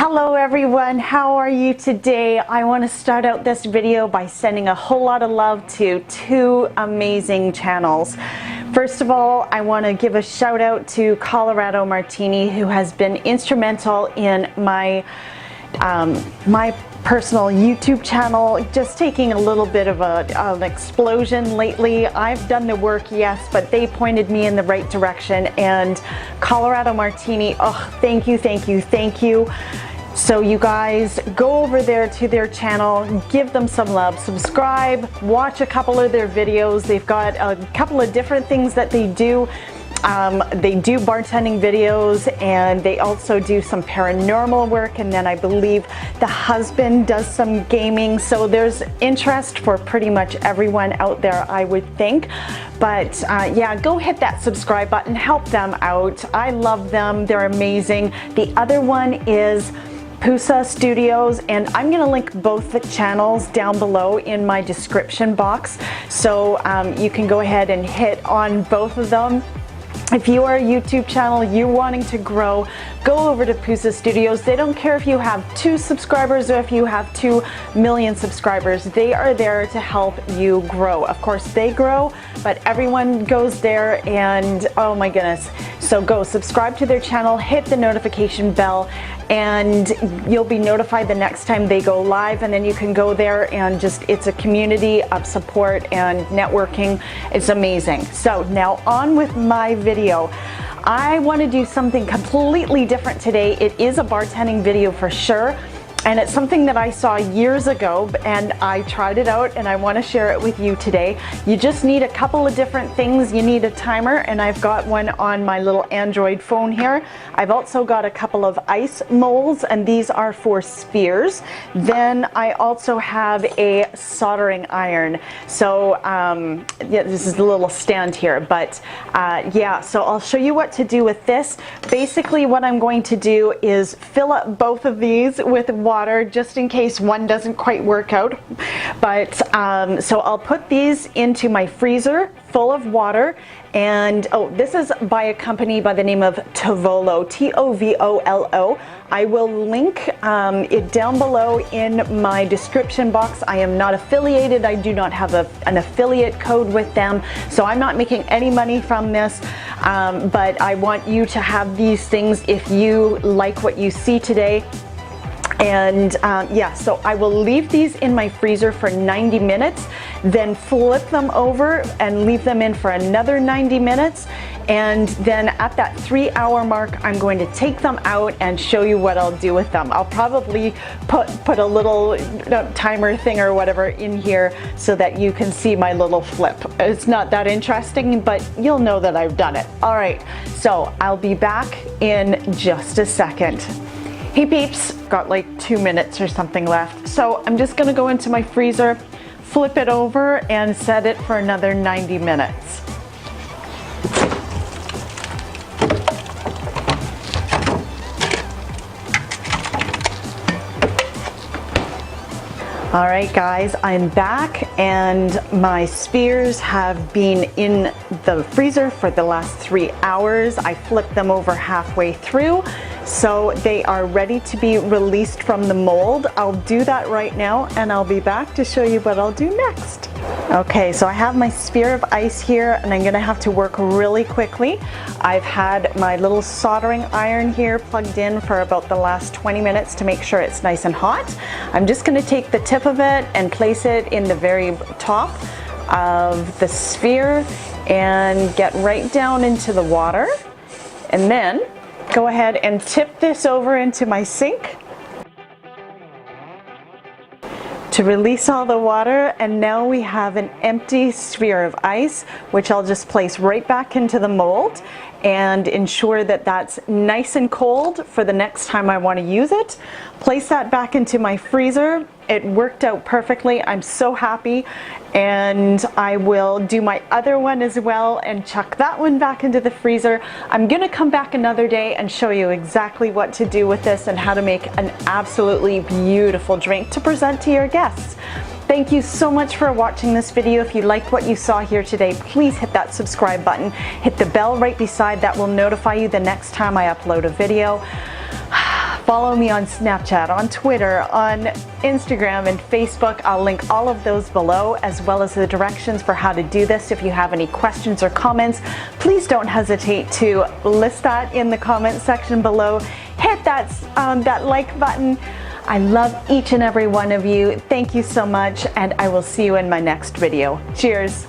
Hello everyone, how are you today? I want to start out this video by sending a whole lot of love to two amazing channels. First of all, I want to give a shout out to Connaught Martini, who has been instrumental in my personal YouTube channel, just taking a little bit of an explosion lately. I've done the work, yes, but they pointed me in the right direction, and Connaught Martini, oh, thank you, thank you, thank you. So you guys go over there to their channel, give them some love, subscribe, watch a couple of their videos. They've got a couple of different things that they do. They do bartending videos, and they also do some paranormal work, and then I believe the husband does some gaming. So there's interest for pretty much everyone out there, I would think. But yeah, go hit that subscribe button, help them out. I love them, they're amazing. The other one is Pusa Studios, and I'm going to link both the channels down below in my description box, so you can go ahead and hit on both of them. If you are a YouTube channel, you're wanting to grow, go over to Pusa Studios. They don't care if you have 2 subscribers or if you have 2 million subscribers. They are there to help you grow. Of course, they grow, but everyone goes there, and oh my goodness. So go subscribe to their channel, hit the notification bell, and you'll be notified the next time they go live, and then you can go there and just, it's a community of support and networking. It's amazing. So now on with my video. I want to do something completely different today. It is a bartending video for sure, and it's something that I saw years ago, and I tried it out, and I want to share it with you today. You just need a couple of different things. You need a timer, and I've got one on my little Android phone here. I've also got a couple of ice molds, and these are for spheres. Then I also have a soldering iron. So yeah, this is a little stand here, but yeah, so I'll show you what to do with this. Basically what I'm going to do is fill up both of these with water, just in case one doesn't quite work out. But so I'll put these into my freezer full of water. And oh, this is by a company by the name of Tovolo, T-O-V-O-L-O. I will link it down below in my description box. I am not affiliated. I do not have an affiliate code with them, so I'm not making any money from this. But I want you to have these things if you like what you see today. And yeah, so I will leave these in my freezer for 90 minutes, then flip them over and leave them in for another 90 minutes. And then at that 3-hour mark, I'm going to take them out and show you what I'll do with them. I'll probably put a little timer thing or whatever in here so that you can see my little flip. It's not that interesting, but you'll know that I've done it. All right, so I'll be back in just a second. Hey peeps, got like 2 minutes or something left. So I'm just gonna go into my freezer, flip it over, and set it for another 90 minutes. All right guys, I'm back, and my spheres have been in the freezer for the last 3 hours. I flipped them over halfway through, so they are ready to be released from the mold. I'll do that right now, and I'll be back to show you what I'll do next. Okay, so I have my sphere of ice here, and I'm gonna have to work really quickly. I've had my little soldering iron here plugged in for about the last 20 minutes to make sure it's nice and hot. I'm just gonna take the tip of it and place it in the very top of the sphere and get right down into the water, and then go ahead and tip this over into my sink to release all the water. And now we have an empty sphere of ice, which I'll just place right back into the mold and ensure that that's nice and cold for the next time I want to use it. Place that back into my freezer. It worked out perfectly. I'm so happy. And I will do my other one as well and chuck that one back into the freezer. I'm gonna come back another day and show you exactly what to do with this and how to make an absolutely beautiful drink to present to your guests. Thank you so much for watching this video. If you liked what you saw here today, please hit that subscribe button. Hit the bell right beside that will notify you the next time I upload a video. Follow me on Snapchat, on Twitter, on Instagram and Facebook. I'll link all of those below, as well as the directions for how to do this. If you have any questions or comments, please don't hesitate to list that in the comment section below. Hit that like button. I love each and every one of you. Thank you so much, and I will see you in my next video. Cheers.